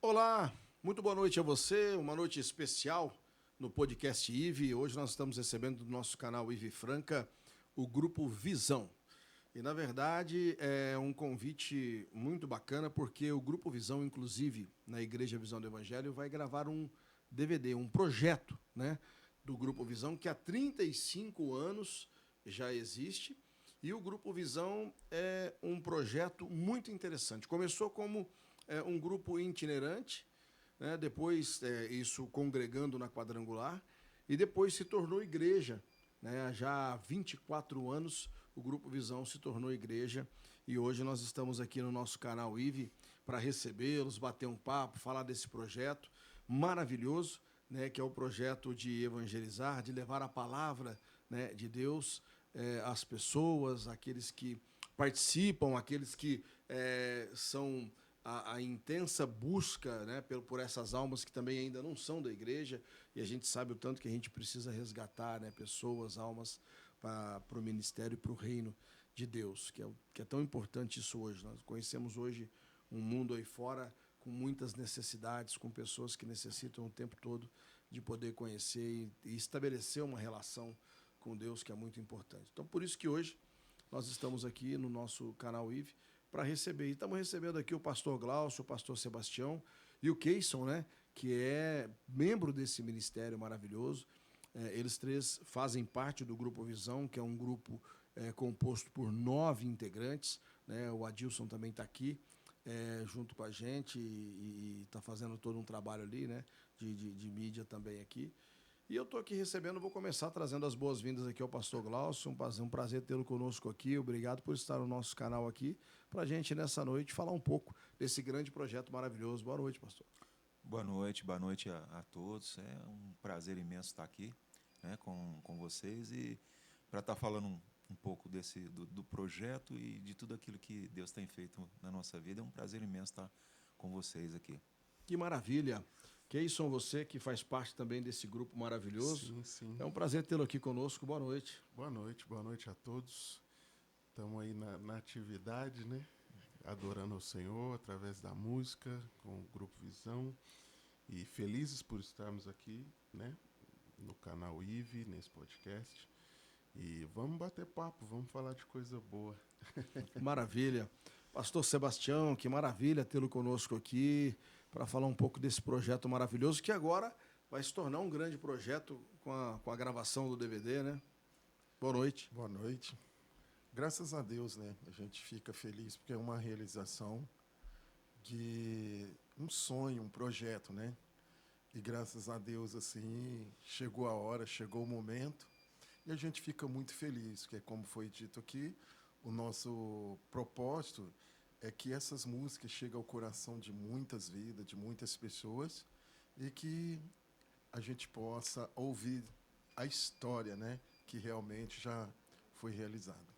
Olá, muito boa noite a você, uma noite especial no podcast IVE. Hoje nós estamos recebendo do nosso canal IVE Franca o Grupo Visão. E, na verdade, é um convite muito bacana porque o Grupo Visão, inclusive, na Igreja Visão do Evangelho, vai gravar um DVD, um projeto, né, do Grupo Visão, que há 35 anos já existe. E o Grupo Visão é um projeto muito interessante. Começou como um grupo itinerante, né, depois isso congregando na Quadrangular, e depois se tornou igreja. Né? Já há 24 anos o Grupo Visão se tornou igreja e hoje nós estamos aqui no nosso canal IVE para recebê-los, bater um papo, falar desse projeto maravilhoso, né, que é o projeto de evangelizar, de levar a palavra, né, de Deus às pessoas, aqueles que participam, aqueles que são a intensa busca, né, por essas almas que também ainda não são da igreja, e a gente sabe o tanto que a gente precisa resgatar, né, pessoas, almas para o ministério e para o reino de Deus, que é tão importante isso hoje. Nós conhecemos hoje um mundo aí fora com muitas necessidades, com pessoas que necessitam o tempo todo de poder conhecer e estabelecer uma relação com Deus, que é muito importante. Então, por isso que hoje nós estamos aqui no nosso canal IVE para receber. E estamos recebendo aqui o pastor Glaucio, o pastor Sebastião e o Keyson, né, que é membro desse ministério maravilhoso. Eles três fazem parte do Grupo Visão, que é um grupo composto por 9 integrantes. Né? O Adilson também está aqui junto com a gente e está fazendo todo um trabalho ali, né, de mídia também aqui. E eu estou aqui recebendo, vou começar trazendo as boas-vindas aqui ao pastor Glaucio. Um prazer tê-lo conosco aqui. Obrigado por estar no nosso canal aqui, para a gente, nessa noite, falar um pouco desse grande projeto maravilhoso. Boa noite, pastor. Boa noite a todos. É um prazer imenso estar aqui, né, com vocês e para estar falando um pouco do projeto e de tudo aquilo que Deus tem feito na nossa vida. É um prazer imenso estar com vocês aqui. Que maravilha. Keyson, você que faz parte também desse grupo maravilhoso. Sim, sim. É um prazer tê-lo aqui conosco. Boa noite. Boa noite a todos. Estamos aí na atividade, né? Adorando ao Senhor através da música, com o Grupo Visão. E felizes por estarmos aqui, né? No canal IVE, nesse podcast. E vamos bater papo, vamos falar de coisa boa. Maravilha. Pastor Sebastião, que maravilha tê-lo conosco aqui para falar um pouco desse projeto maravilhoso que agora vai se tornar um grande projeto com a gravação do DVD, né? Boa noite. Boa noite. Graças a Deus, né? A gente fica feliz porque é uma realização de um sonho, um projeto, né? E graças a Deus, assim, chegou a hora, chegou o momento e a gente fica muito feliz, porque como foi dito aqui, o nosso propósito é que essas músicas cheguem ao coração de muitas vidas, de muitas pessoas e que a gente possa ouvir a história, né, que realmente já foi realizada.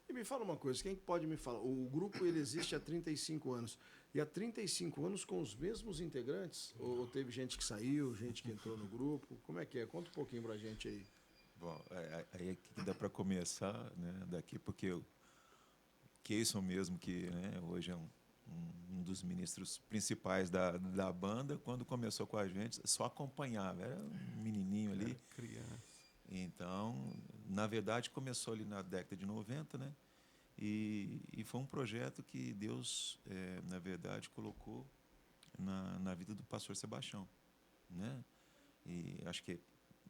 E me fala uma coisa, quem pode me falar? O grupo ele existe há 35 anos. E há 35 anos com os mesmos integrantes? Ou teve gente que saiu, gente que entrou no grupo? Como é que é? Conta um pouquinho pra gente aí. Bom, aí é que dá para começar, né, daqui, porque o Keyson mesmo, que, né, hoje é um dos ministros principais da banda, quando começou com a gente, só acompanhava, era um menininho ali. Era criança. Então, na verdade, começou ali na década de 90, né? E foi um projeto que Deus, na verdade, colocou na vida do pastor Sebastião, né? E acho que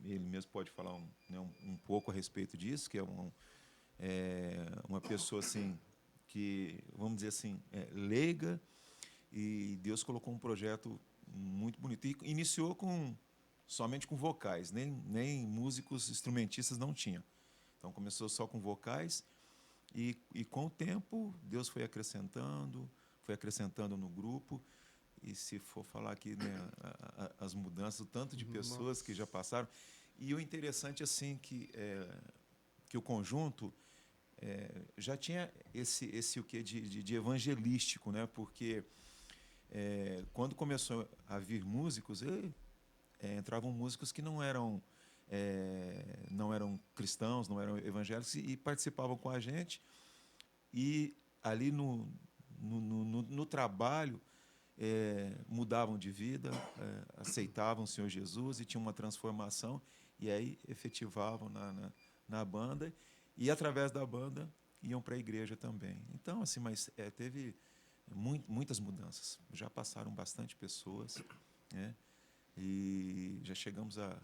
ele mesmo pode falar um pouco a respeito disso, que é uma pessoa assim que, vamos dizer assim, leiga, e Deus colocou um projeto muito bonito. E iniciou somente com vocais, nem músicos instrumentistas não tinha. Então começou só com vocais e com o tempo Deus foi acrescentando no grupo. E se for falar aqui, né, as mudanças, o tanto de pessoas que já passaram. E o interessante assim que o conjunto já tinha esse o quê de evangelístico, né? Porque quando começou a vir músicos, entravam músicos que não eram cristãos, não eram evangélicos e participavam com a gente. E ali no trabalho mudavam de vida, aceitavam o Senhor Jesus e tinham uma transformação, e aí efetivavam na banda, e através da banda iam para a igreja também. Então, assim, mas teve muitas mudanças. Já passaram bastante pessoas, né? E já chegamos a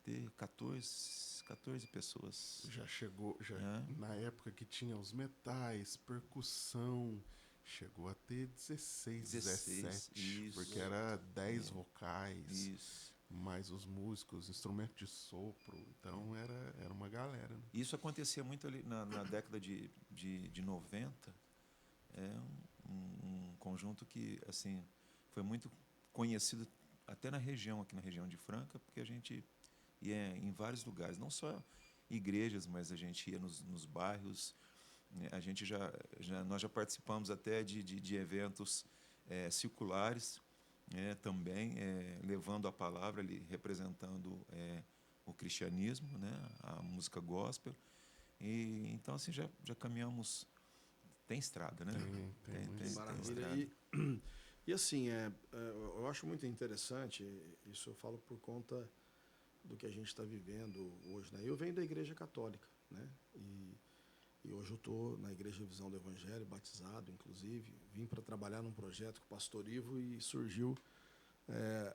ter 14 pessoas. Já chegou, É. na época que tinha os metais, percussão, chegou a ter 16, 17, isso. porque era 10 vocais, Isso. mais os músicos, instrumento de sopro, então era uma galera. Né? Isso acontecia muito ali na década de 90. É um conjunto que assim foi muito conhecido até na região, aqui na região de Franca, porque a gente ia em vários lugares, não só igrejas, mas a gente ia nos bairros. A gente nós já participamos até de eventos circulares, também levando a palavra ali, representando o cristianismo, né, a música gospel. E então assim já caminhamos. Tem estrada, né? Tem Maravilha. Estrada. E assim, eu acho muito interessante, isso eu falo por conta do que a gente está vivendo hoje. Né? Eu venho da Igreja Católica, né? E hoje eu estou na Igreja Visão do Evangelho, batizado, inclusive. Vim para trabalhar num projeto com o Pastor Ivo e surgiu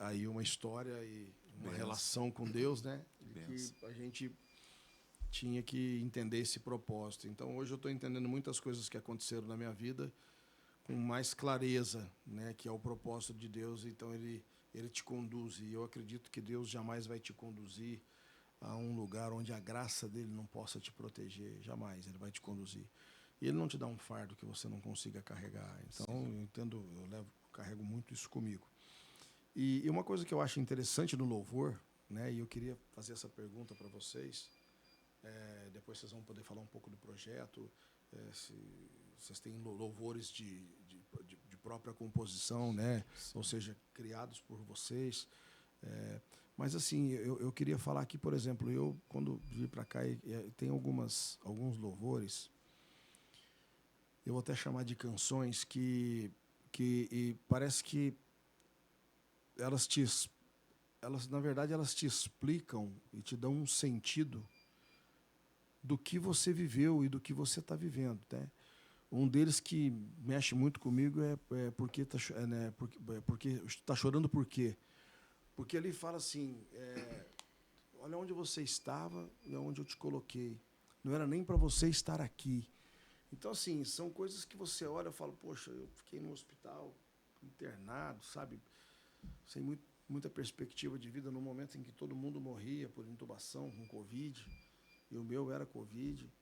aí uma história e uma relação com Deus, né? De que a gente tinha que entender esse propósito. Então, hoje eu estou entendendo muitas coisas que aconteceram na minha vida com mais clareza, né? Que é o propósito de Deus. Então, ele te conduz. E eu acredito que Deus jamais vai te conduzir a um lugar onde a graça dele não possa te proteger. Jamais. Ele vai te conduzir. E ele não te dá um fardo que você não consiga carregar. Então, eu entendo, carrego muito isso comigo. E uma coisa que eu acho interessante no louvor, né? E eu queria fazer essa pergunta para vocês. Depois vocês vão poder falar um pouco do projeto, se vocês têm louvores de própria composição, né? Ou seja, criados por vocês. Mas assim, eu queria falar aqui, por exemplo, eu quando vim para cá, tem alguns louvores, eu vou até chamar de canções que parece que na verdade, elas te explicam e te dão um sentido do que você viveu e do que você está vivendo, né? Um deles que mexe muito comigo porque está chorando por quê? Porque ele fala assim, olha onde você estava e onde eu te coloquei. Não era nem para você estar aqui. Então, assim, são coisas que você olha e fala, poxa, eu fiquei no hospital, internado, sabe? Sem muita perspectiva de vida, no momento em que todo mundo morria por intubação, com Covid. E o meu era Covid,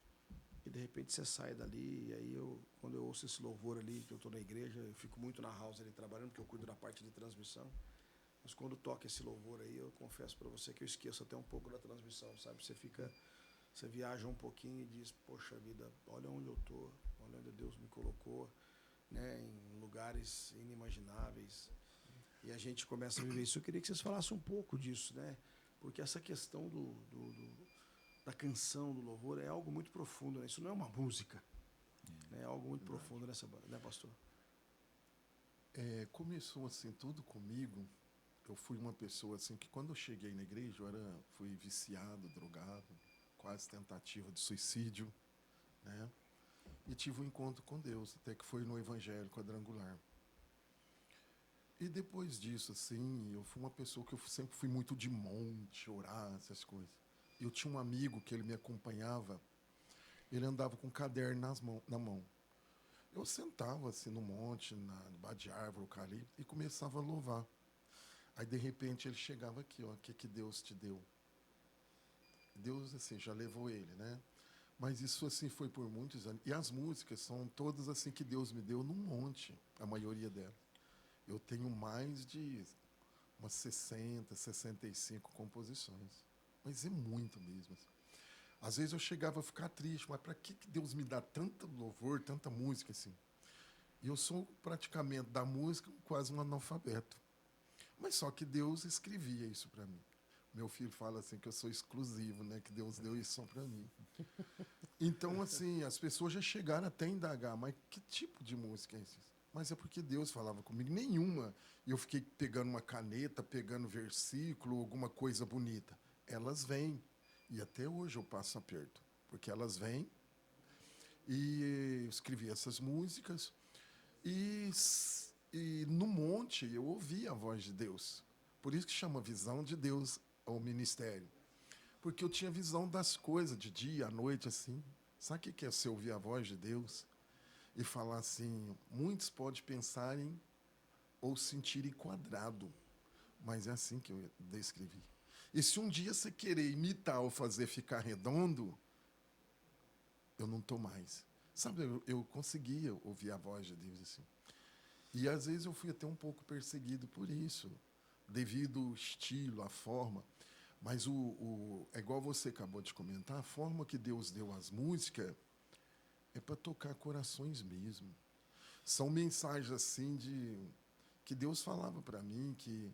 e de repente você sai dali, e aí quando eu ouço esse louvor ali, que eu estou na igreja, eu fico muito na house ali trabalhando, porque eu cuido da parte de transmissão, mas quando toca esse louvor aí, eu confesso para você que eu esqueço até um pouco da transmissão, sabe? Você viaja um pouquinho e diz, poxa vida, olha onde eu estou, olha onde Deus me colocou, né, em lugares inimagináveis, e a gente começa a viver isso. Eu queria que vocês falassem um pouco disso, né? Porque essa questão da canção, do louvor, é algo muito profundo, né? Isso não é uma música, né? É algo muito profundo nessa banda, né, pastor? Começou assim tudo comigo. Eu fui uma pessoa assim que quando eu cheguei na igreja fui viciado, drogado, quase tentativa de suicídio, né? E tive um encontro com Deus, até que foi no Evangelho Quadrangular. E depois disso, assim, eu fui uma pessoa que eu sempre fui muito de monte, orar, essas coisas. Eu tinha um amigo que ele me acompanhava, ele andava com um caderno na mão. Eu sentava assim no monte, debaixo de árvore, eucalipto, e começava a louvar. Aí, de repente, ele chegava aqui, ó, o que Deus te deu? Deus, assim, já levou ele, né? Mas isso, assim, foi por muitos anos. E as músicas são todas, assim, que Deus me deu num monte, a maioria delas. Eu tenho mais de umas 60, 65 composições. Mas é muito mesmo. Assim. Às vezes eu chegava a ficar triste, mas para que Deus me dá tanto louvor, tanta música assim? E eu sou praticamente da música quase um analfabeto. Mas só que Deus escrevia isso para mim. Meu filho fala assim que eu sou exclusivo, né? Que Deus deu isso só para mim. Então, assim, as pessoas já chegaram até a indagar, mas que tipo de música é essa? Mas é porque Deus falava comigo. Nenhuma. E eu fiquei pegando uma caneta, pegando versículo, alguma coisa bonita. Elas vêm. E até hoje eu passo aperto. Porque elas vêm. E eu escrevi essas músicas. E, e no monte eu ouvi a voz de Deus. Por isso que chama Visão de Deus ao ministério. Porque eu tinha visão das coisas, de dia, à noite, assim. Sabe o que é você ouvir a voz de Deus? E falar assim, muitos podem pensarem ou sentirem quadrado, mas é assim que eu descrevi. E se um dia você querer imitar ou fazer ficar redondo, eu não estou mais. Sabe, eu conseguia ouvir a voz de Deus assim. E às vezes eu fui até um pouco perseguido por isso, devido ao estilo, à forma. Mas é igual você acabou de comentar, a forma que Deus deu às músicas é para tocar corações mesmo. São mensagens assim que Deus falava para mim que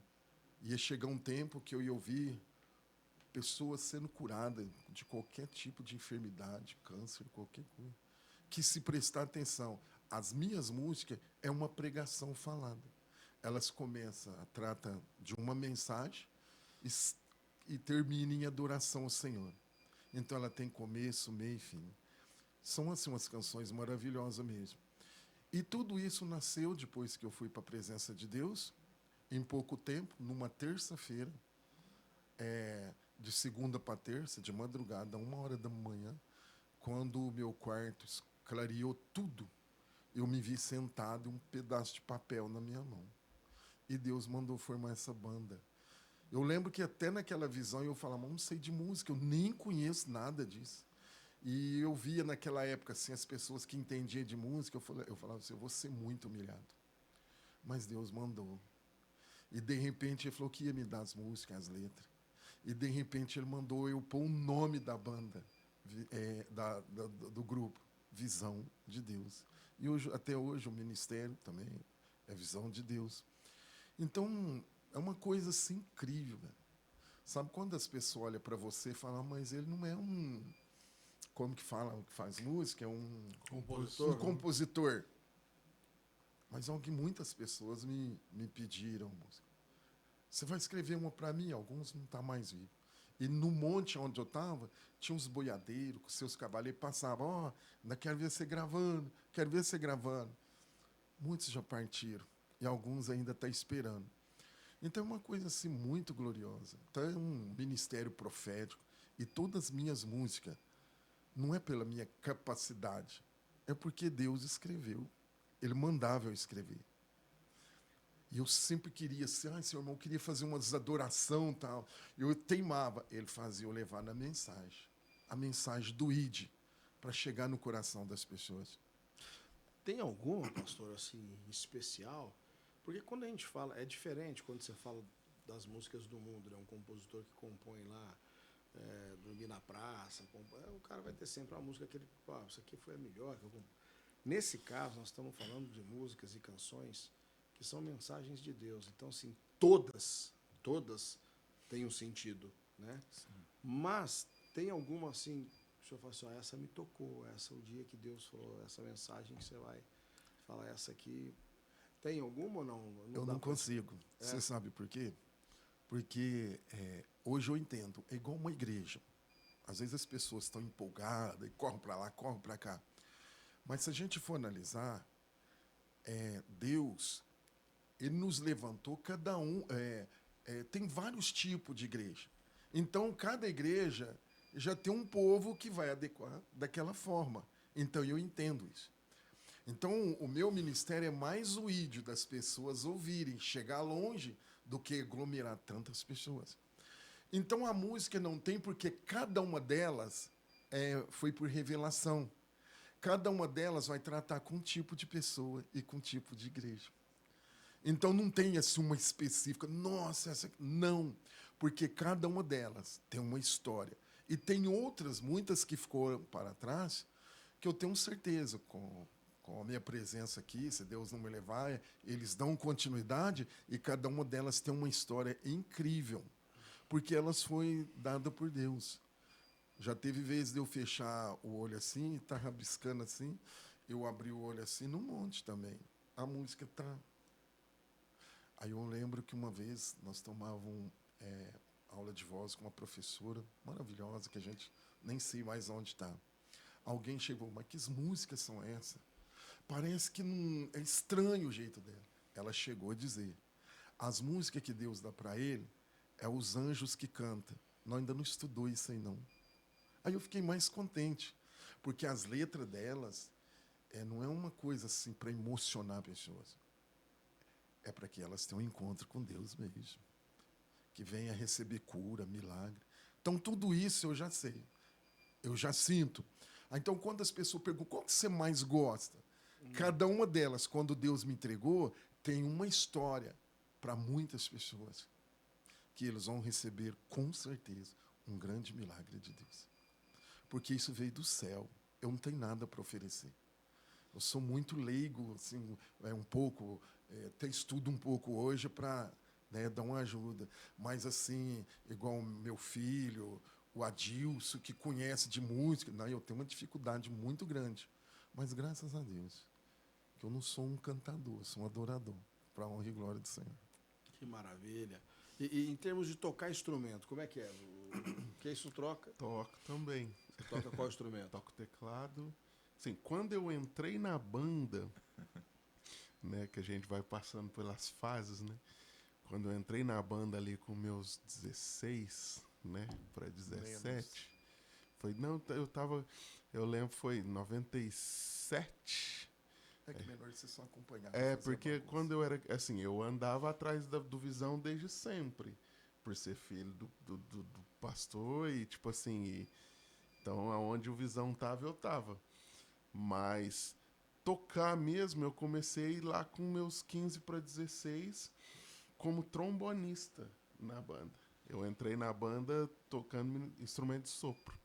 ia chegar um tempo que eu ia ouvir pessoas sendo curadas de qualquer tipo de enfermidade, câncer, qualquer coisa. Que se prestar atenção, as minhas músicas é uma pregação falada. Elas começam, tratam de uma mensagem e terminam em adoração ao Senhor. Então ela tem começo, meio e fim. São assim umas canções maravilhosas mesmo. E tudo isso nasceu depois que eu fui para a presença de Deus, em pouco tempo, numa terça-feira, de segunda para terça, de madrugada, 1h da manhã, quando o meu quarto clareou tudo, eu me vi sentado e um pedaço de papel na minha mão. E Deus mandou formar essa banda. Eu lembro que até naquela visão eu falava, não sei de música, eu nem conheço nada disso. E eu via naquela época assim, as pessoas que entendiam de música, eu falava assim, eu vou ser muito humilhado. Mas Deus mandou. E de repente ele falou que ia me dar as músicas, as letras. E de repente ele mandou eu pôr o nome da banda, do grupo, Visão de Deus. E hoje, até hoje o ministério também é Visão de Deus. Então, é uma coisa assim incrível, velho. Sabe quando as pessoas olham para você e falam, mas ele não é um... Como que fala, que faz música? É um Compositor. Um compositor. Mas algo que muitas pessoas me pediram, música. Você vai escrever uma para mim? Alguns não estão mais vivos. E no monte onde eu estava, tinha uns boiadeiros com seus cavaleiros, passavam, ó, ainda quero ver você gravando, quero ver você gravando. Muitos já partiram, e alguns ainda estão esperando. Então é uma coisa assim muito gloriosa. Então é um ministério profético. E todas as minhas músicas, não é pela minha capacidade, é porque Deus escreveu. Ele mandava eu escrever. E eu sempre queria assim, seu irmão, eu queria fazer uma adoração e tal. Eu teimava. Ele fazia eu levar na mensagem. A mensagem do ID, para chegar no coração das pessoas. Tem alguma, pastor, assim, especial? Porque quando a gente fala, é diferente quando você fala das músicas do mundo, né? Um compositor que compõe lá, Dormir na Praça, o cara vai ter sempre uma música que ele, isso aqui foi a melhor. Nesse caso, nós estamos falando de músicas e canções que são mensagens de Deus. Então, assim, todas têm um sentido, né? Sim. Mas tem alguma, assim, que o senhor fala assim, essa me tocou, essa é o dia que Deus falou, essa mensagem que você vai falar, essa aqui... Tem alguma ou não? Eu não consigo. Você sabe por quê? Porque hoje eu entendo, é igual uma igreja. Às vezes as pessoas estão empolgadas e correm para lá, correm para cá. Mas se a gente for analisar, Deus, Ele nos levantou, cada um... tem vários tipos de igreja. Então, cada igreja já tem um povo que vai adequar daquela forma. Então, eu entendo isso. Então, o meu ministério é mais o ídio das pessoas ouvirem, chegar longe, do que aglomerar tantas pessoas. Então, a música não tem, porque cada uma delas foi por revelação. Cada uma delas vai tratar com um tipo de pessoa e com um tipo de igreja. Então, não tem assim uma específica, nossa, essa... Não, porque cada uma delas tem uma história. E tem outras, muitas que foram para trás, que eu tenho certeza, com a minha presença aqui, se Deus não me levar, eles dão continuidade e cada uma delas tem uma história incrível, porque elas foram dadas por Deus. Já teve vezes de eu fechar o olho assim, estar rabiscando assim, eu abri o olho assim no monte também. a música tá. Aí eu lembro que uma vez nós tomávamos aula de voz com uma professora maravilhosa, que a gente nem sei mais onde está. Alguém chegou, mas que músicas são essas? Parece que não é estranho o jeito dela. Ela chegou a dizer: as músicas que Deus dá para ele é os anjos que cantam. Nós ainda não estudou isso aí, não. Aí eu fiquei mais contente, porque as letras delas não é uma coisa assim para emocionar pessoas. É para que elas tenham um encontro com Deus mesmo. Que venha receber cura, milagre. Então, tudo isso eu já sei. Eu já sinto. Então, quando as pessoas perguntam qual que você mais gosta, cada uma delas, quando Deus me entregou, tem uma história para muitas pessoas que eles vão receber, com certeza, um grande milagre de Deus. Porque isso veio do céu. Eu não tenho nada para oferecer. Eu sou muito leigo, assim, um pouco, até estudo um pouco hoje para dar uma ajuda. Mas, assim, igual meu filho, o Adilson, que conhece de música, não, eu tenho uma dificuldade muito grande. Mas, graças a Deus, que eu não sou um cantador, sou um adorador, para a honra e glória do Senhor. Que maravilha. E em termos de tocar instrumento, como é que é? Que isso troca? Toco também. Você toca qual instrumento? Toco teclado. Assim, quando eu entrei na banda, né, que a gente vai passando pelas fases, né? Quando eu entrei na banda ali com meus 16, né, para 17, foi, não, eu lembro, foi 97. É que melhor você só acompanhar. Porque quando eu era, assim, eu andava atrás do Visão desde sempre, por ser filho do pastor e, tipo assim, então, aonde o Visão tava, eu tava. Mas tocar mesmo, eu comecei lá com meus 15 para 16 como trombonista na banda. Eu entrei na banda tocando instrumento de sopro.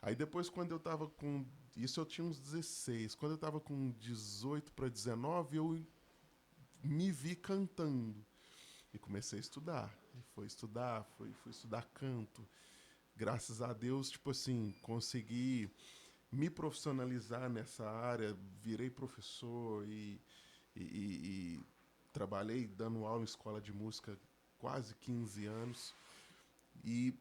Aí depois, quando eu tava com... Isso eu tinha uns 16. Quando eu tava com 18 para 19, eu me vi cantando. E comecei a estudar. E fui estudar canto. Graças a Deus, tipo assim, consegui me profissionalizar nessa área, virei professor e trabalhei dando aula em escola de música quase 15 anos,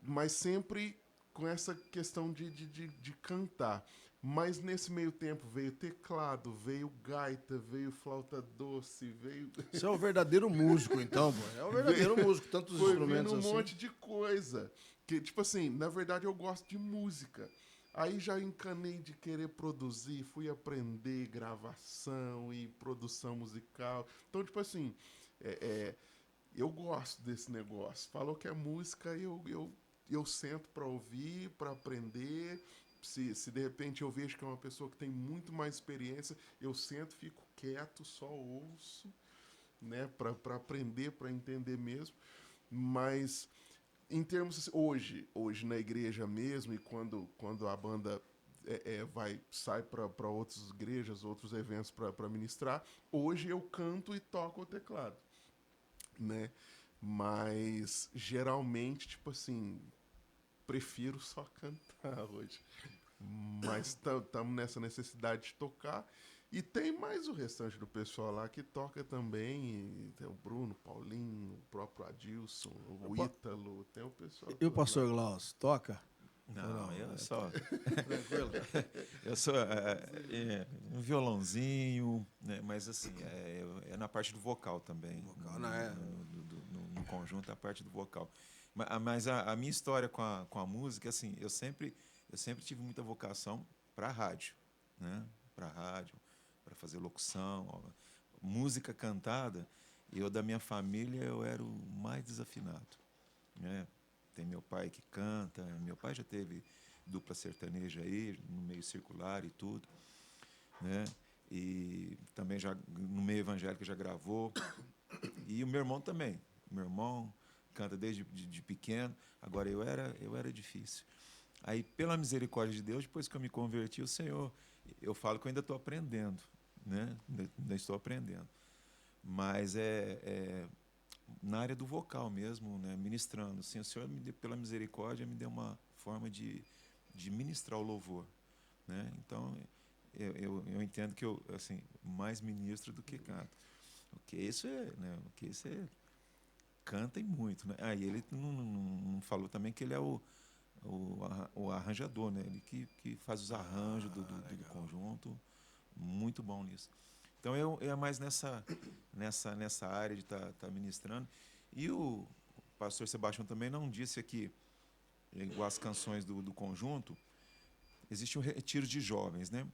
mas sempre com essa questão de cantar. Mas nesse meio tempo veio teclado, veio gaita, veio flauta doce, veio... Você é o verdadeiro músico, então, pô. É o verdadeiro músico, tantos instrumentos vindo assim. um monte de coisa. Que, tipo assim, na verdade eu gosto de música. Aí já encanei de querer produzir, fui aprender gravação e produção musical. Então, tipo assim, eu gosto desse negócio. Falou que é música, eu sento para ouvir, para aprender. Se de repente eu vejo que é uma pessoa que tem muito mais experiência, eu sento, fico quieto, só ouço, né, para aprender, para entender mesmo. Mas em termos assim, hoje na igreja mesmo, e quando a banda sai para outras igrejas, outros eventos para ministrar, hoje eu canto e toco o teclado, né? Mas geralmente, tipo assim, prefiro só cantar hoje. Mas estamos nessa necessidade de tocar. E tem mais o restante do pessoal lá que toca também. Tem o Bruno, o Paulinho, o próprio Adilson, o Ítalo, tem o pessoal. E o pastor Glaucio, toca? Não, eu só. Tranquilo? Eu sou um violãozinho, né? Mas assim, é na parte do vocal também. Vocal, não é? No conjunto, a parte do vocal. Mas a minha história com a música, assim, eu sempre tive muita vocação para rádio, né? Para rádio, para fazer locução, música cantada. Eu, da minha família, eu era o mais desafinado, né? Tem meu pai que canta, meu pai já teve dupla sertaneja aí, no meio circular e tudo, né? E também já no meio evangélico já gravou. E o meu irmão também. Meu irmão canta desde de pequeno. Agora eu era difícil. Aí, pela misericórdia de Deus, depois que eu me converti, o Senhor, eu falo que eu ainda estou aprendendo, né? Ainda estou aprendendo. Mas na área do vocal mesmo, né? Ministrando. Assim, o Senhor, pela misericórdia, me deu uma forma de ministrar o louvor, né? Então, eu entendo que eu, assim, mais ministro do que canto. O que isso é, né? O que isso é canta e muito, né? E ele não falou também que ele é o arranjador, né? Ele que faz os arranjos do conjunto, muito bom nisso. Então eu é mais nessa área de tá ministrando. E o pastor Sebastião também não disse aqui, igual as canções do conjunto, existe um retiro de jovens, né?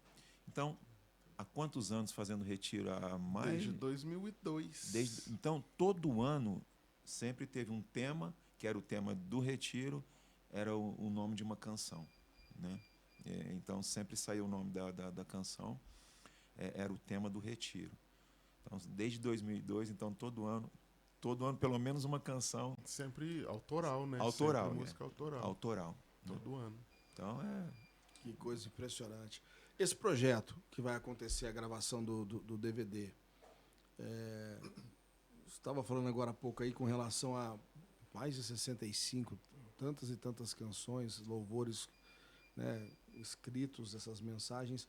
Então, há quantos anos fazendo retiro? Há mais... Desde 2002. Então, todo ano sempre teve um tema, que era o tema do retiro, era o nome de uma canção, né? Então, sempre saiu o nome da canção, era o tema do retiro. Então, desde 2002, então, todo ano pelo menos uma canção. Sempre autoral, né? Autoral, sempre música autoral. Autoral. Todo ano. Então, Que coisa impressionante. Esse projeto que vai acontecer, a gravação do DVD, você estava falando agora há pouco aí com relação a mais de 65, tantas e tantas canções, louvores, né, escritos, essas mensagens.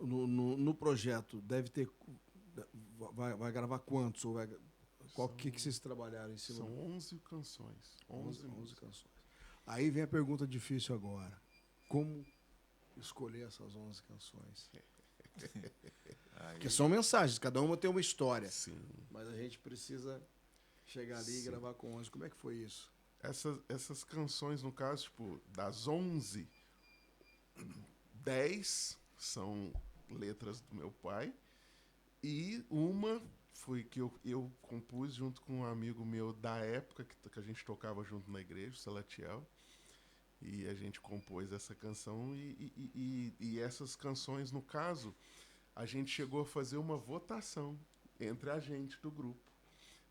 No projeto, deve ter... Vai gravar quantos? Ou qual que vocês trabalharam em cima? São 11 canções. 11 canções. Aí vem a pergunta difícil agora. Como escolher essas 11 canções? Porque são mensagens, cada uma tem uma história. Sim. Mas a gente precisa chegar ali e gravar com 11. Como é que foi isso? Essas canções, no caso, tipo, das 11, 10 são letras do meu pai e uma foi que eu compus junto com um amigo meu da época que a gente tocava junto na igreja, o Salatiel. E a gente compôs essa canção e essas canções, no caso, a gente chegou a fazer uma votação entre a gente do grupo.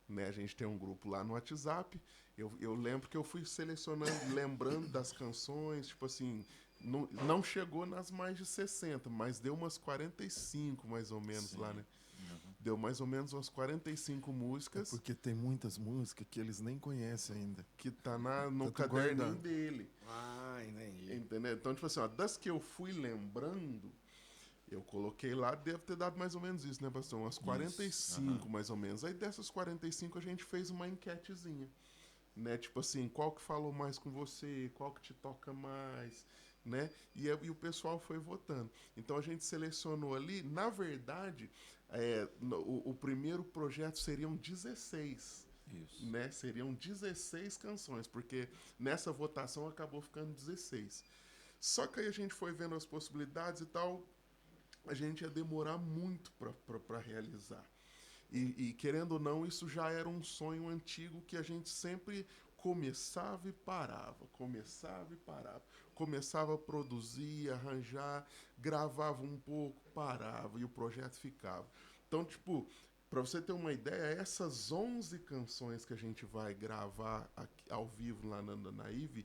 Né? A gente tem um grupo lá no WhatsApp. Eu lembro que eu fui selecionando, lembrando das canções, tipo assim, não chegou nas mais de 60, mas deu umas 45 mais ou menos. Sim. Lá, né? Uhum. Deu mais ou menos umas 45 músicas. Porque tem muitas músicas que eles nem conhecem ainda. Que tá no caderninho dele. Ah, entendi. Entendeu? Então, tipo assim, ó, das que eu fui lembrando, eu coloquei lá, deve ter dado mais ou menos isso, né, pastor? Umas 45, mais ou menos. Aí dessas 45 a gente fez uma enquetezinha. Né? Tipo assim, qual que falou mais com você? Qual que te toca mais? Né? E o pessoal foi votando. Então a gente selecionou ali, na verdade, o primeiro projeto seriam 16. Isso. Né? Seriam 16 canções, porque nessa votação acabou ficando 16. Só que aí a gente foi vendo as possibilidades e tal, a gente ia demorar muito para realizar. E querendo ou não, isso já era um sonho antigo que a gente sempre começava e parava, começava a produzir, arranjar, gravava um pouco, parava e o projeto ficava. Então, tipo, para você ter uma ideia, essas 11 canções que a gente vai gravar aqui, ao vivo lá na IVE,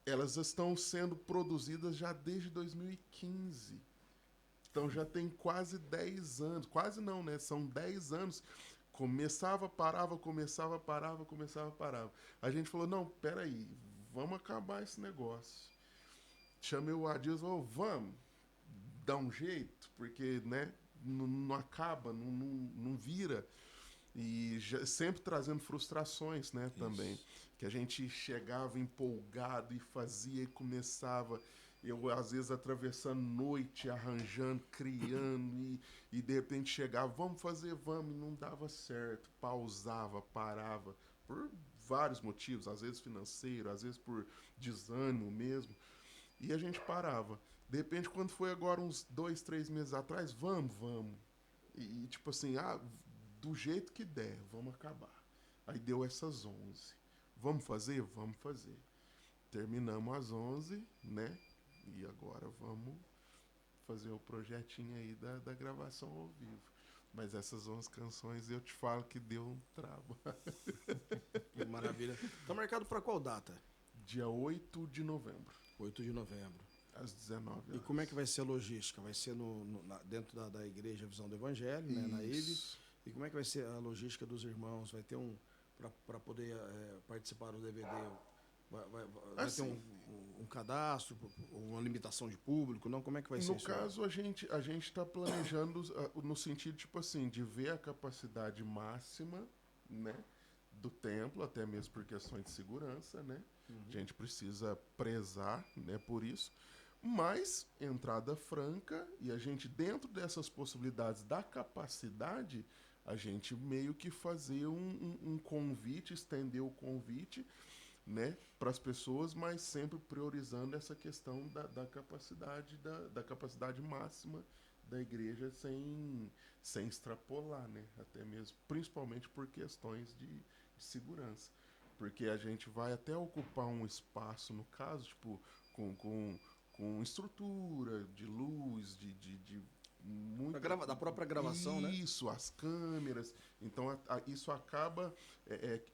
elas estão sendo produzidas já desde 2015. Então já tem quase 10 anos. Quase não, né? São 10 anos. Começava, parava. A gente falou, não, peraí, vamos acabar esse negócio. Chamei o Adilson, falou, vamos dar um jeito, porque, né, não acaba, não vira. E sempre trazendo frustrações, né, também. Que a gente chegava empolgado e fazia e começava... Eu, às vezes, atravessando noite, arranjando, criando, e de repente chegava, vamos fazer, vamos, e não dava certo, pausava, parava, por vários motivos, às vezes financeiro, às vezes por desânimo mesmo, e a gente parava. De repente, quando foi agora uns 2, 3 meses atrás, vamos. E tipo assim, do jeito que der, vamos acabar. Aí deu essas 11. Vamos fazer? Vamos fazer. Terminamos às 11, né? E agora vamos fazer o projetinho aí da gravação ao vivo. Mas essas 11 canções eu te falo que deu um trabalho. Maravilha. Tá marcado para qual data? Dia 8 de novembro. 8 de novembro. Às 19 horas. E como é que vai ser a logística? Vai ser dentro da Igreja Visão do Evangelho, né, na IVE? E como é que vai ser a logística dos irmãos? Vai ter para poder participar do DVD? Vai ter Assim, um cadastro, uma limitação de público? Não, como é que vai ser no isso? caso, a gente está planejando no sentido, tipo assim, de ver a capacidade máxima, né, do templo, até mesmo por questões de segurança, né? A gente precisa prezar, né, por isso. Mas entrada franca e a gente, dentro dessas possibilidades da capacidade, a gente meio que fazer um convite, estender o convite, né, para as pessoas, mas sempre priorizando essa questão da capacidade, da capacidade máxima da igreja sem extrapolar, né, até mesmo, principalmente por questões de segurança. Porque a gente vai até ocupar um espaço, no caso, tipo, com, com, com estrutura de luz, de muita... Da própria gravação, né? Isso, as câmeras. Então, isso acaba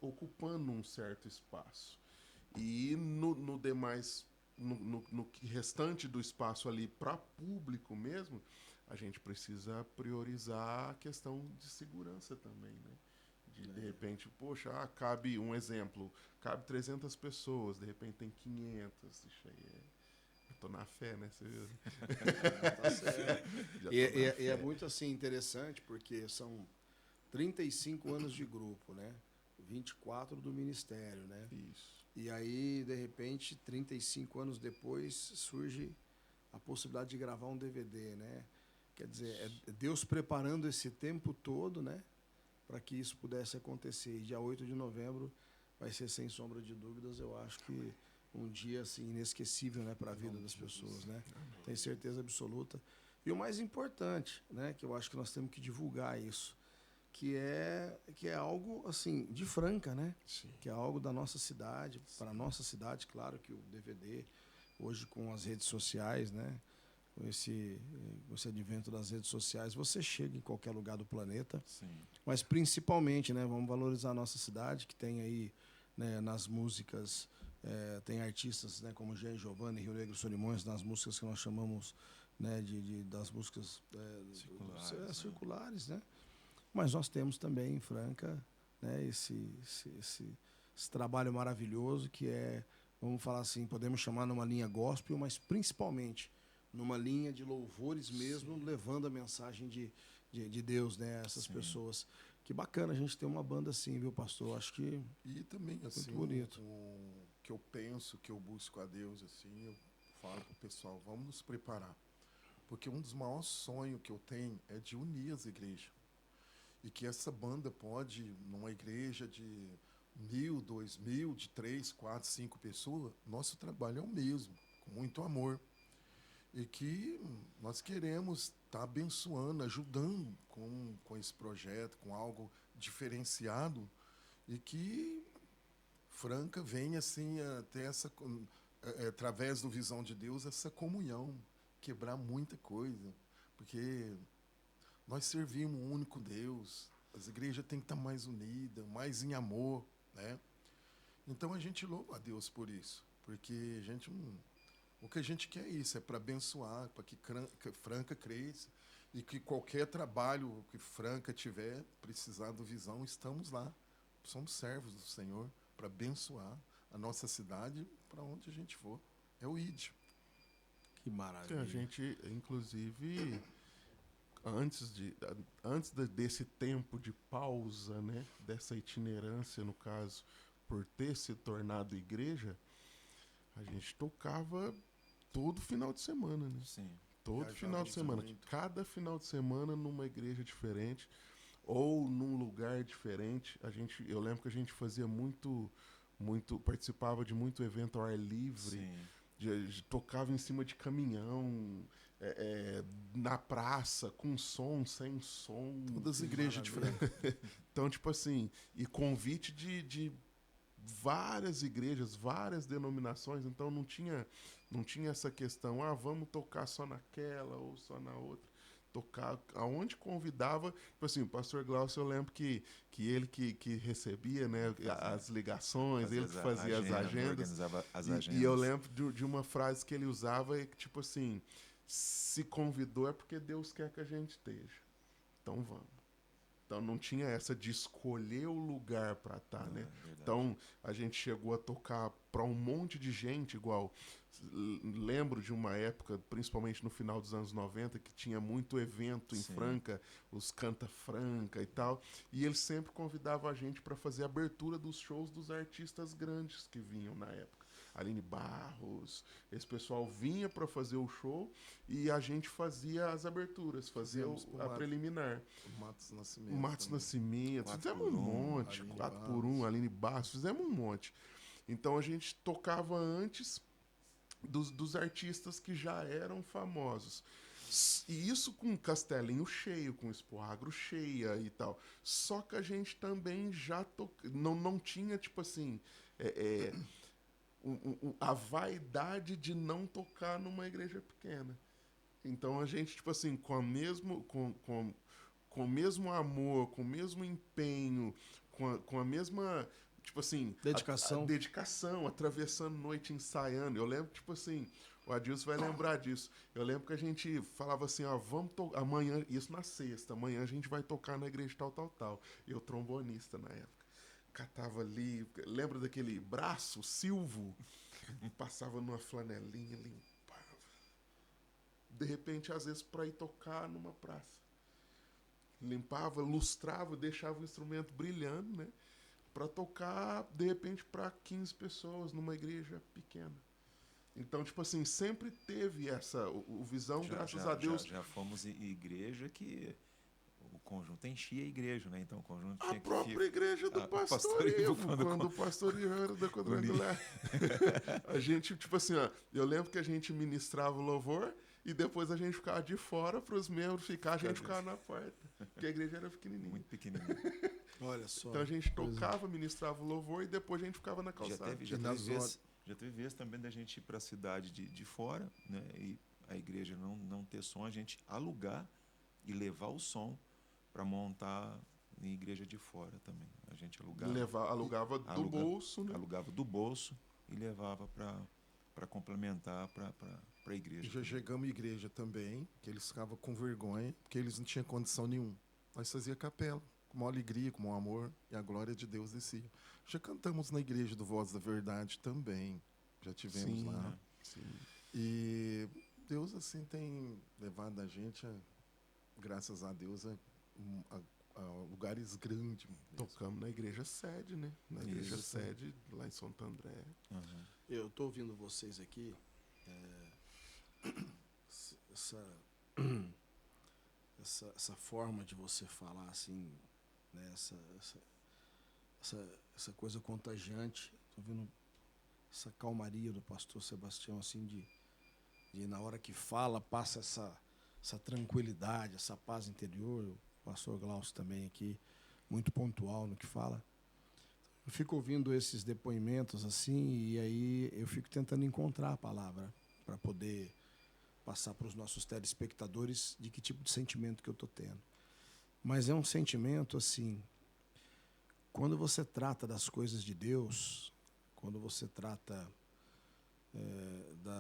ocupando um certo espaço. E no demais, no restante do espaço ali para público mesmo, a gente precisa priorizar a questão de segurança também, né? De repente, poxa, cabe, um exemplo, cabe 300 pessoas, de repente tem 500, isso aí eu tô na fé, né? Você viu? Tá certo. Já tô E na é fé. muito assim interessante porque são 35 anos de grupo, né? 24 do ministério, né? Isso. E aí, de repente, 35 anos depois, surge a possibilidade de gravar um DVD, né? Quer dizer, é Deus preparando esse tempo todo, né? Para que isso pudesse acontecer. E dia 8 de novembro vai ser, sem sombra de dúvidas, eu acho que um dia assim, inesquecível, né, para a vida das pessoas, né? Tenho certeza absoluta. E o mais importante, né, que eu acho que nós temos que divulgar isso, que é algo assim de Franca, né? Sim. Que é algo da nossa cidade, para a nossa cidade, claro que o DVD hoje com as redes sociais, né? Com esse advento das redes sociais, você chega em qualquer lugar do planeta, Sim. mas principalmente, né, vamos valorizar a nossa cidade, que tem aí, né, nas músicas, tem artistas, né, como Jean Giovanni, Rio Negro Solimões, nas músicas que nós chamamos, né, das músicas circulares, né? Mas nós temos também em Franca, né, esse trabalho maravilhoso que é, vamos falar assim, podemos chamar numa linha gospel, mas principalmente numa linha de louvores mesmo, levando a mensagem de Deus, né, a essas pessoas. Que bacana a gente ter uma banda assim, viu, pastor? Acho que E também, assim, bonito. o que eu penso, que eu busco a Deus, assim, eu falo pro pessoal, vamos nos preparar. Porque um dos maiores sonhos que eu tenho é de unir as igrejas. E que essa banda pode, numa igreja de 1.000, 2.000, de 3, 4, 5 pessoas, nosso trabalho é o mesmo, com muito amor. E que nós queremos estar abençoando, ajudando com esse projeto, com algo diferenciado, e que Franca venha assim a ter essa, através do Visão de Deus, essa comunhão, quebrar muita coisa, porque nós servimos um único Deus, as igrejas têm que estar mais unidas, mais em amor, né? Então a gente louva a Deus por isso, porque a gente o que a gente quer é isso, é para abençoar, para que Franca cresça e que qualquer trabalho que Franca tiver, precisar do Visão, estamos lá. Somos servos do Senhor para abençoar a nossa cidade para onde a gente for. É o ID. Que A maravilha. gente, inclusive, desse tempo de pausa, né, dessa itinerância, no caso, por ter se tornado igreja, a gente tocava todo final de semana, né? Sim. Todo Viajava final de semana. muito. Cada final de semana numa igreja diferente ou num lugar diferente. Eu lembro que a gente fazia participava de muito evento ao ar livre. Sim. Tocava em cima de caminhão, na praça, com som, sem som. Todas as igrejas de Franca. Então, tipo assim, e convite de várias igrejas, várias denominações, então não tinha essa questão, vamos tocar só naquela ou só na outra. Tocar aonde convidava, tipo assim, o pastor Glaucio, eu lembro que ele que recebia, né, as ligações, ele que fazia as agendas. Organizava as E agendas. eu lembro de uma frase que ele usava, que tipo assim, se convidou é porque Deus quer que a gente esteja. Então vamos. Então não tinha essa de escolher o lugar para estar, né? Verdade. Então a gente chegou a tocar para um monte de gente, igual lembro de uma época, principalmente no final dos anos 90, que tinha muito evento em Sim. Franca, os Canta Franca e tal, e eles sempre convidavam a gente para fazer a abertura dos shows dos artistas grandes que vinham na época. Aline Barros, esse pessoal vinha para fazer o show e a gente fazia as aberturas, fazia a preliminar. O Matos Nascimento. O Matos também. Nascimento, 4 fizemos por um 1, monte, Aline 4 por Barros. 1, Aline Barros, fizemos um monte. Então a gente tocava antes dos artistas que já eram famosos. E isso com Castelinho cheio, com Expo Agro cheia e tal. Só que a gente também já não tinha, tipo assim, a vaidade de não tocar numa igreja pequena. Então a gente, tipo assim, com o mesmo amor, com o mesmo empenho, com a mesma, tipo assim, Dedicação. a dedicação, atravessando noite ensaiando. Eu lembro, tipo assim, o Adilson vai lembrar disso. Eu lembro que a gente falava assim, ó, vamos tocar amanhã, isso na sexta, amanhã a gente vai tocar na igreja tal. Eu trombonista na época. Catava ali, lembra daquele braço, Silvo? Passava numa flanelinha, limpava. De repente, às vezes, para ir tocar numa praça. Limpava, lustrava, deixava o instrumento brilhando, né? Para tocar, de repente, para 15 pessoas numa igreja pequena. Então, tipo assim, sempre teve essa o Visão, graças a Deus. Já fomos igreja que o conjunto enchia a igreja, né? Então o conjunto A tinha própria igreja do Pastor Pastor Ivo, quando o Pastor Ivo era da Quadrangular. A gente, tipo assim, ó, eu lembro que a gente ministrava o louvor e depois a gente ficava de fora para os membros ficar, a gente ficava na porta, porque a igreja era pequenininha. muito pequenininho. Olha só. Então a gente tocava, ministrava o louvor e depois a gente ficava na calçada. Já teve vez também da gente ir para a cidade de fora, né? E a igreja não ter som, a gente alugar e levar o som para montar em igreja de fora também. A gente alugava do bolso, né? Alugava do bolso e levava para complementar para a igreja. E já chegamos à igreja também, que eles ficavam com vergonha, porque eles não tinham condição nenhuma. Nós fazia capela, com uma alegria, com um amor, e a glória de Deus descia. Já cantamos na igreja do Voz da Verdade também. Já tivemos Sim, lá. sim. E Deus, assim, tem levado a gente, graças a Deus, a lugares grandes. Tocamos na igreja sede, né? Na igreja Isso. sede, lá em Santo André. Uhum. Eu estou ouvindo vocês aqui. Essa forma de você falar assim, né? Essa coisa contagiante. Estou vendo essa calmaria do pastor Sebastião, assim, de na hora que fala, passa essa tranquilidade, essa paz interior. O pastor Glaucio também aqui, muito pontual no que fala. Eu fico ouvindo esses depoimentos assim, e aí eu fico tentando encontrar a palavra para poder passar para os nossos telespectadores de que tipo de sentimento que eu estou tendo. Mas é um sentimento assim, quando você trata das coisas de Deus, quando você trata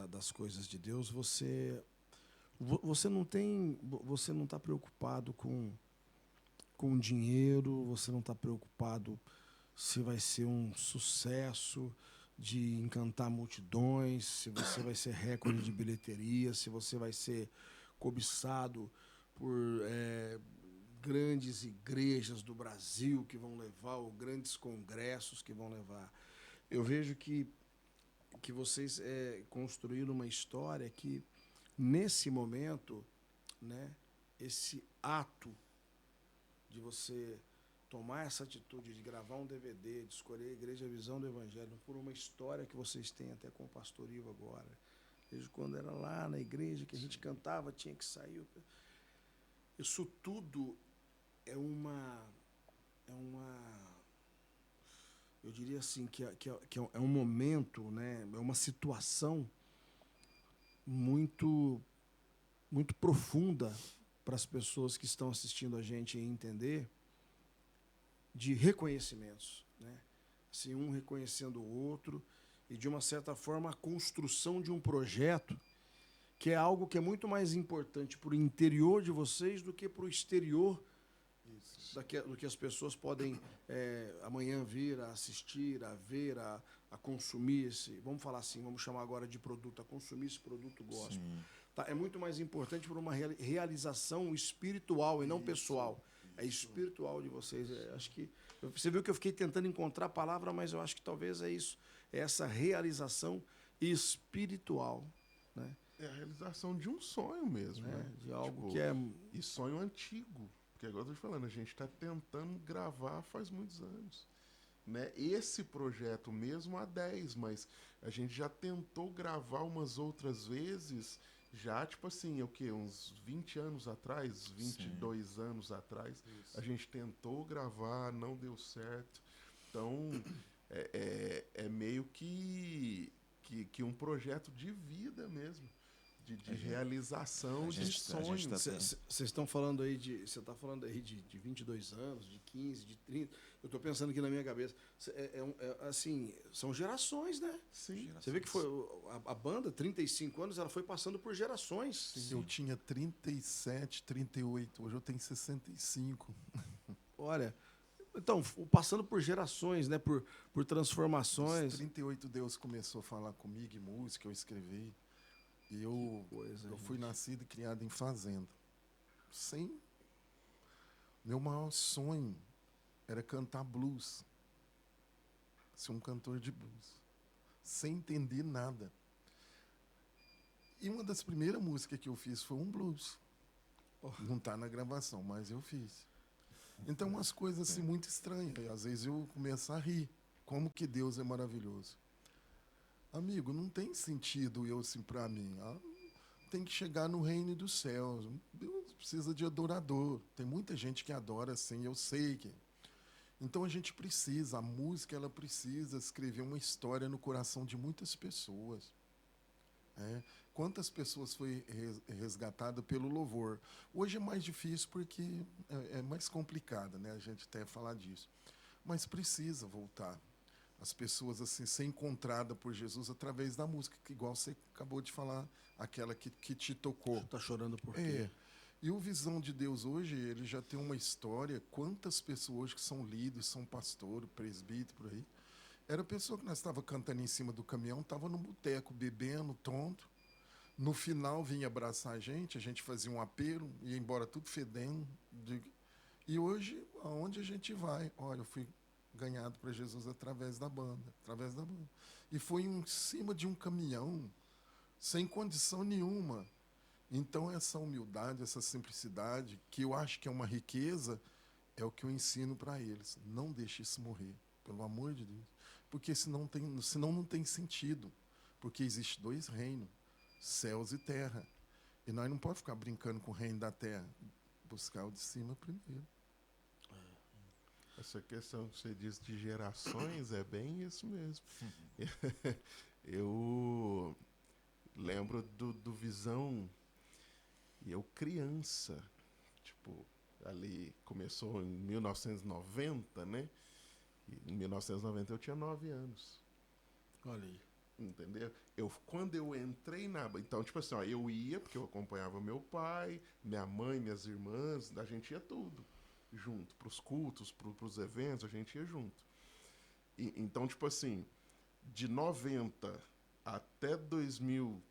das coisas de Deus, você não está preocupado com dinheiro, você não está preocupado se vai ser um sucesso de encantar multidões, se você vai ser recorde de bilheteria, se você vai ser cobiçado por grandes igrejas do Brasil que vão levar, ou grandes congressos que vão levar. Eu vejo que vocês construíram uma história que, nesse momento, né, esse ato de você tomar essa atitude de gravar um DVD, de escolher a Igreja Visão do Evangelho, por uma história que vocês têm até com o pastor Ivo agora, desde quando era lá na igreja, que a gente cantava, tinha que sair. Isso tudo é eu diria assim, que é um momento, né, é uma situação muito, muito profunda para as pessoas que estão assistindo a gente entender, de reconhecimentos, né? Assim, um reconhecendo o outro e, de uma certa forma, a construção de um projeto que é algo que é muito mais importante para o interior de vocês do que para o exterior Isso. do que as pessoas podem amanhã vir a assistir, a ver, a consumir esse, vamos falar assim, vamos chamar agora de produto, a consumir esse produto gospel. Sim. Tá? É muito mais importante por uma realização espiritual e não pessoal. É espiritual de vocês. Acho que você viu que eu fiquei tentando encontrar a palavra, mas eu acho que talvez é isso. É essa realização espiritual, né? É a realização de um sonho mesmo, É, né? de algo Tipo, que é E sonho antigo. Porque agora eu tô te falando, a gente está tentando gravar faz muitos anos. Né? Esse projeto mesmo há 10, mas a gente já tentou gravar umas outras vezes, já tipo assim, o quê? Uns 20 anos atrás, 22 anos atrás, a gente tentou gravar, não deu certo. Então, é meio que um projeto de vida mesmo, de realização de sonhos. Vocês estão falando aí você está falando aí de 22 anos, de 15, de 30. Eu estou pensando aqui na minha cabeça. Assim, são gerações, né? Sim. Você vê que foi a banda, 35 anos, ela foi passando por gerações. Sim. Eu tinha 37, 38, hoje eu tenho 65. Olha, então, passando por gerações, né? Por transformações. Aos 38 Deus começou a falar comigo em música, eu escrevi. E eu fui nascido e criado em fazenda. Meu maior sonho era cantar blues. Ser um cantor de blues. Sem entender nada. E uma das primeiras músicas que eu fiz foi um blues. Não está na gravação, mas eu fiz. Então, umas coisas assim muito estranhas. E, às vezes eu começo a rir. Como que Deus é maravilhoso. Amigo, não tem sentido eu assim para mim. Tem que chegar no reino dos céus. Deus precisa de adorador. Tem muita gente que adora assim, eu sei que. Então a gente precisa, a música ela precisa escrever uma história no coração de muitas pessoas. Quantas pessoas foi resgatada pelo louvor? Hoje é mais difícil porque é mais complicado, né? A gente até falar disso. Mas precisa voltar. As pessoas assim ser encontrada por Jesus através da música, que igual você acabou de falar, aquela que te tocou. Você está chorando por quê? E o Visão de Deus hoje, ele já tem uma história. Quantas pessoas que são líderes, são pastor, presbítero, por aí. Era a pessoa que nós estava cantando em cima do caminhão, estava no boteco, bebendo, tonto. No final vinha abraçar a gente fazia um apelo, ia embora tudo fedendo. E hoje, aonde a gente vai? Olha, eu fui ganhado para Jesus através da banda. E foi em cima de um caminhão, sem condição nenhuma. Então, essa humildade, essa simplicidade, que eu acho que é uma riqueza, é o que eu ensino para eles. Não deixe isso morrer, pelo amor de Deus. Porque senão não tem sentido. Porque existe 2 reinos, céus e terra. E nós não podemos ficar brincando com o reino da terra. Buscar o de cima primeiro. Essa questão que você diz de gerações é bem isso mesmo. Eu lembro do Visão, e eu criança, tipo, ali começou em 1990, né? E em 1990 eu tinha 9 anos. Olha aí. Entendeu? Quando eu entrei Então, tipo assim, eu ia, porque eu acompanhava meu pai, minha mãe, minhas irmãs, a gente ia tudo junto, para os cultos, para os eventos, a gente ia junto. Então, tipo assim, de 90 até 2000,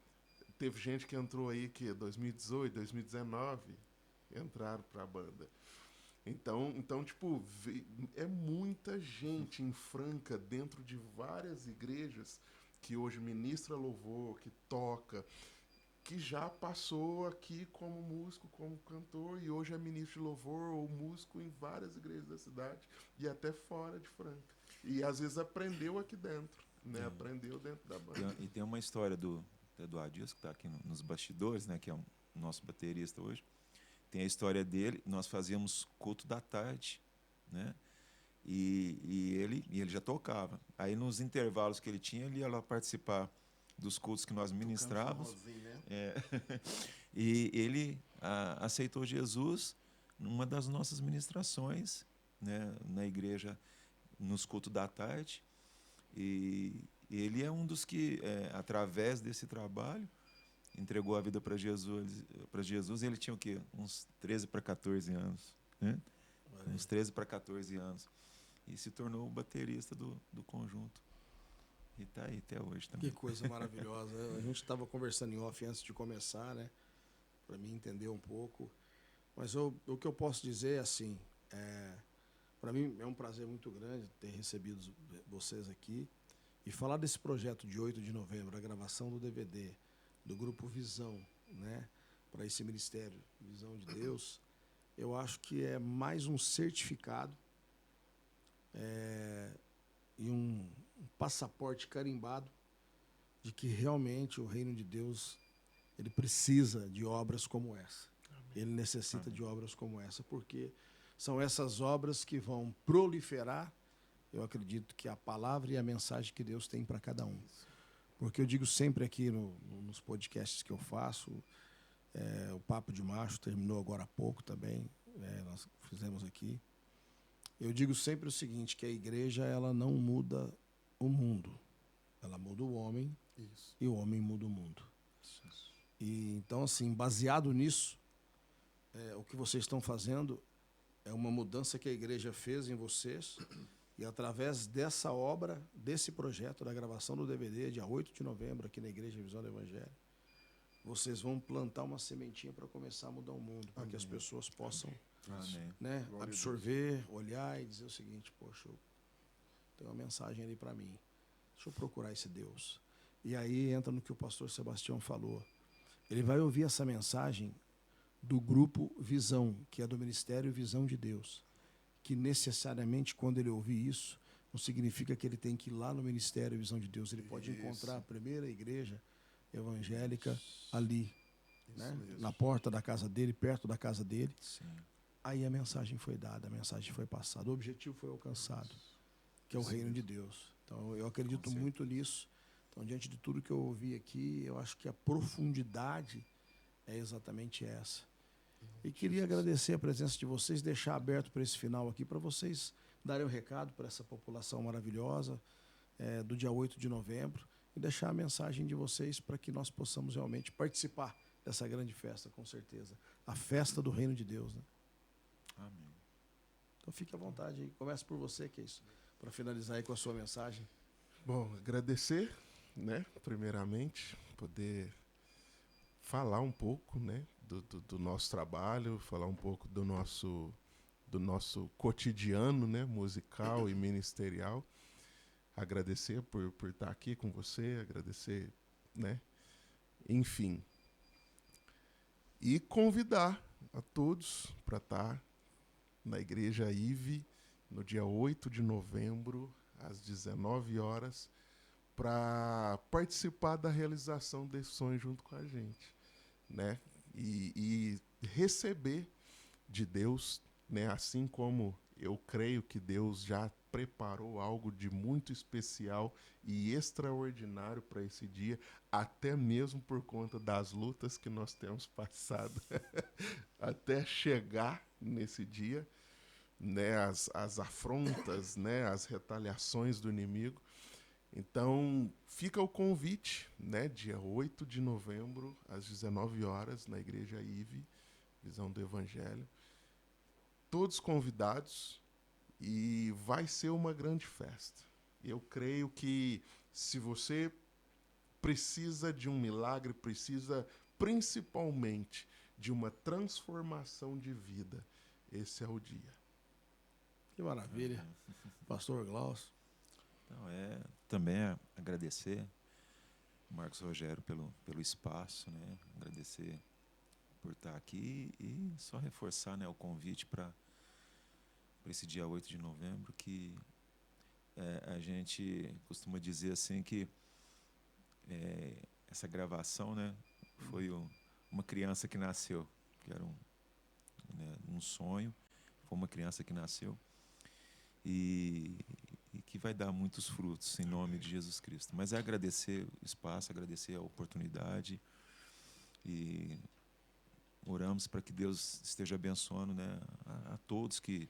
teve gente que entrou aí, 2018, 2019, entraram para a banda. Então, tipo, é muita gente em Franca, dentro de várias igrejas, que hoje ministra louvor, que toca, que já passou aqui como músico, como cantor, e hoje é ministro de louvor ou músico em várias igrejas da cidade e até fora de Franca. E às vezes aprendeu aqui dentro, né? Aprendeu dentro da banda. E tem uma história do Adilson, que está aqui nos bastidores, né? Que é o nosso baterista hoje. Tem a história dele. Nós fazíamos culto da tarde, né? E ele já tocava. Aí, nos intervalos que ele tinha, ele ia lá participar dos cultos que nós ministrávamos. Né? E ele aceitou Jesus numa das nossas ministrações, né, na igreja, nos cultos da tarde. E ele é um dos que, através desse trabalho, entregou a vida para Jesus. Ele tinha o quê? Uns 13 para 14 anos. Né? uns 13 para 14 anos. E se tornou o baterista do conjunto. E está aí até hoje também. Que coisa maravilhosa. A gente estava conversando em off antes de começar, né? Para mim entender um pouco. Mas o que eu posso dizer é assim, para mim é um prazer muito grande ter recebido vocês aqui e falar desse projeto de 8 de novembro, a gravação do DVD do Grupo Visão, né? Para esse ministério Visão de Deus, eu acho que é mais um certificado e um passaporte carimbado de que realmente o reino de Deus ele precisa de obras como essa. Ele necessita de obras como essa, porque são essas obras que vão proliferar, eu acredito, que a palavra e a mensagem que Deus tem para cada um. Porque eu digo sempre aqui nos podcasts que eu faço, o Papo de Macho terminou agora há pouco também, nós fizemos aqui. Eu digo sempre o seguinte, que a igreja ela não muda o mundo, ela muda o homem. Isso. E o homem muda o mundo. E então, assim, baseado nisso, o que vocês estão fazendo é uma mudança que a igreja fez em vocês e através dessa obra, desse projeto, da gravação do DVD, dia 8 de novembro, aqui na Igreja Visão do Evangelho, vocês vão plantar uma sementinha para começar a mudar o mundo, para que as pessoas possam Amém. né, Glória a absorver, olhar e dizer o seguinte, poxa, tem uma mensagem ali para mim, deixa eu procurar esse Deus. E aí entra no que o pastor Sebastião falou. Ele vai ouvir essa mensagem do grupo Visão, que é do Ministério Visão de Deus, que necessariamente quando ele ouvir isso, não significa que ele tem que ir lá no Ministério Visão de Deus, ele pode encontrar a primeira igreja evangélica ali, né? Na porta da casa dele, perto da casa dele. Sim. Aí a mensagem foi dada, a mensagem foi passada, o objetivo foi alcançado, que é o reino de Deus. Então eu acredito muito nisso. Então, diante de tudo que eu ouvi aqui, eu acho que a profundidade é exatamente essa. E queria agradecer a presença de vocês, deixar aberto para esse final aqui, para vocês darem um recado para essa população maravilhosa do dia 8 de novembro e deixar a mensagem de vocês para que nós possamos realmente participar dessa grande festa, com certeza. A festa do reino de Deus, né? Amém. Então, fique à vontade aí. Começa por você, Keis, para finalizar aí com a sua mensagem. Bom, agradecer, né, primeiramente, poder falar um pouco, né, do nosso trabalho, falar um pouco do nosso cotidiano, né, musical e ministerial. Agradecer por estar aqui com você, agradecer, né, enfim. E convidar a todos para estar na Igreja IVE no dia 8 de novembro, às 19 horas, para participar da realização desse sonho junto com a gente, né? E receber de Deus, né? Assim como eu creio que Deus já preparou algo de muito especial e extraordinário para esse dia, até mesmo por conta das lutas que nós temos passado até chegar nesse dia, né? As afrontas, né? As retaliações do inimigo. Então, fica o convite, né, dia 8 de novembro, às 19 horas, na Igreja IVE, Visão do Evangelho. Todos convidados e vai ser uma grande festa. Eu creio que se você precisa de um milagre, precisa principalmente de uma transformação de vida, esse é o dia. Que maravilha. Pastor Glaucio. Então, também agradecer Marcos Rogério pelo espaço, né? Agradecer por estar aqui e só reforçar, né, o convite para esse dia 8 de novembro, que a gente costuma dizer assim que essa gravação, né, foi uma criança que nasceu, que era um sonho, foi uma criança que nasceu e que vai dar muitos frutos em nome de Jesus Cristo. Mas é agradecer o espaço, agradecer a oportunidade e oramos para que Deus esteja abençoando, né, a todos que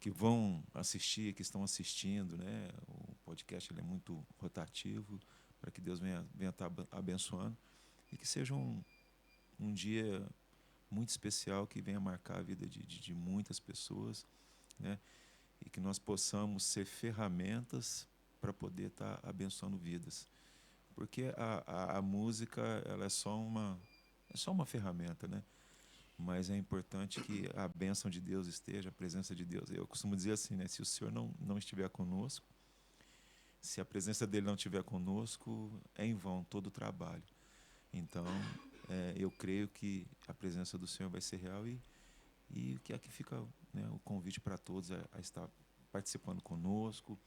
vão assistir, que estão assistindo, né? O podcast ele é muito rotativo, para que Deus venha estar abençoando e que seja um dia muito especial que venha marcar a vida de muitas pessoas, né? E que nós possamos ser ferramentas para poder estar abençoando vidas. Porque a música, ela é só uma ferramenta, né? Mas é importante que a bênção de Deus esteja, a presença de Deus. Eu costumo dizer assim, né? Se o Senhor não estiver conosco, se a presença dele não estiver conosco, é em vão todo o trabalho. Então, eu creio que a presença do Senhor vai ser real e que aqui fica, né, o convite para todos a estar participando conosco,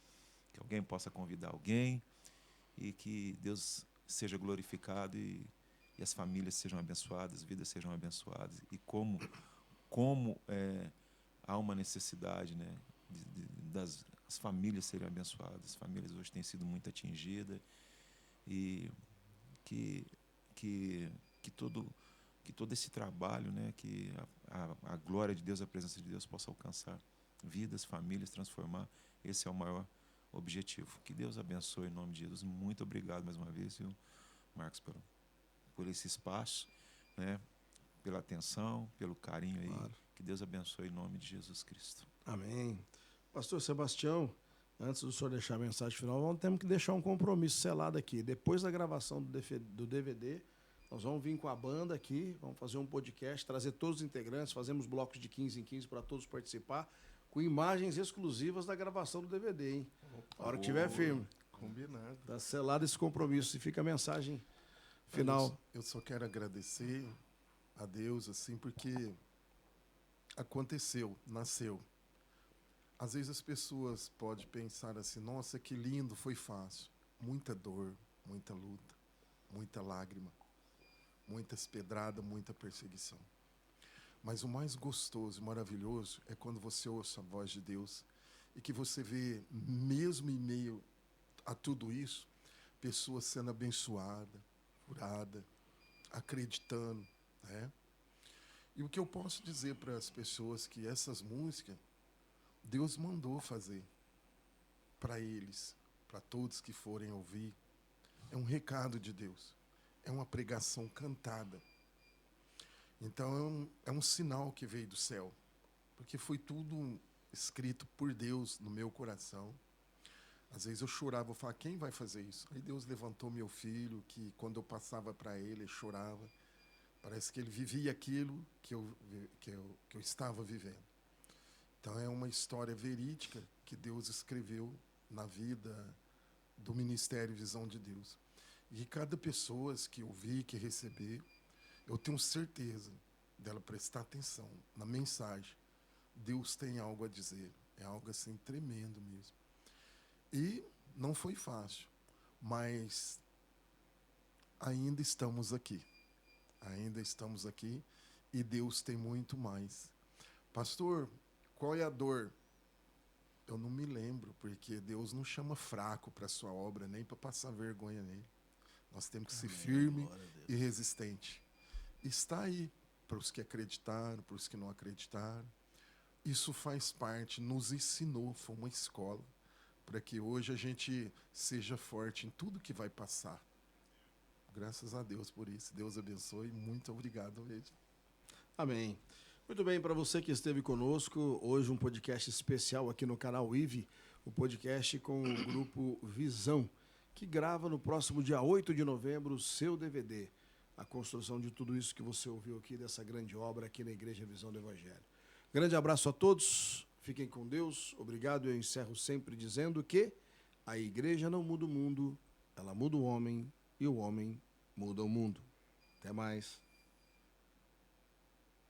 que alguém possa convidar alguém e que Deus seja glorificado e as famílias sejam abençoadas, as vidas sejam abençoadas. E como há uma necessidade, né, das famílias serem abençoadas. As famílias hoje têm sido muito atingidas e que todo esse trabalho, né, que a glória de Deus, a presença de Deus possa alcançar vidas, famílias, transformar. Esse é o maior objetivo. Que Deus abençoe em nome de Jesus. Muito obrigado mais uma vez, viu, Marcos, por esse espaço, né, pela atenção, pelo carinho aí. Claro. Que Deus abençoe em nome de Jesus Cristo. Amém. Pastor Sebastião, antes do senhor deixar a mensagem final, temos que deixar um compromisso selado aqui. Depois da gravação do DVD, nós vamos vir com a banda aqui, vamos fazer um podcast, trazer todos os integrantes, fazemos blocos de 15 em 15 para todos participar, com imagens exclusivas da gravação do DVD, hein? A hora que estiver firme. Combinado. Está selado esse compromisso e fica a mensagem final. Eu só quero agradecer a Deus, assim, porque aconteceu, nasceu. Às vezes as pessoas podem pensar assim, nossa, que lindo, foi fácil. Muita dor, muita luta, muita lágrima, muitas pedradas, muita perseguição. Mas o mais gostoso e maravilhoso é quando você ouça a voz de Deus e que você vê, mesmo em meio a tudo isso, pessoas sendo abençoadas, curadas, acreditando, né? E o que eu posso dizer para as pessoas que essas músicas Deus mandou fazer para eles, para todos que forem ouvir. É um recado de Deus. É uma pregação cantada. Então é um sinal que veio do céu. Porque foi tudo escrito por Deus no meu coração. Às vezes eu chorava, eu falava, quem vai fazer isso? Aí Deus levantou meu filho, que quando eu passava para ele chorava. Parece que ele vivia aquilo que eu estava vivendo. Então é uma história verídica que Deus escreveu na vida do Ministério Visão de Deus. E cada pessoa que ouvir, que receber, eu tenho certeza dela prestar atenção na mensagem. Deus tem algo a dizer. É algo assim tremendo mesmo. E não foi fácil, mas ainda estamos aqui. Ainda estamos aqui e Deus tem muito mais. Pastor, qual é a dor? Eu não me lembro, porque Deus não chama fraco para a sua obra, nem para passar vergonha nele. Nós temos que ser firme e resistente. Está aí para os que acreditaram, para os que não acreditaram. Isso faz parte, nos ensinou, foi uma escola, para que hoje a gente seja forte em tudo que vai passar. Graças a Deus por isso. Deus abençoe. Muito obrigado mesmo. Amém. Muito bem, para você que esteve conosco, hoje um podcast especial aqui no canal IVE, o podcast com o grupo Visão, que grava no próximo dia 8 de novembro o seu DVD, a construção de tudo isso que você ouviu aqui, dessa grande obra aqui na Igreja Visão do Evangelho. Grande abraço a todos, fiquem com Deus, obrigado. Eu encerro sempre dizendo que a igreja não muda o mundo, ela muda o homem e o homem muda o mundo. Até mais.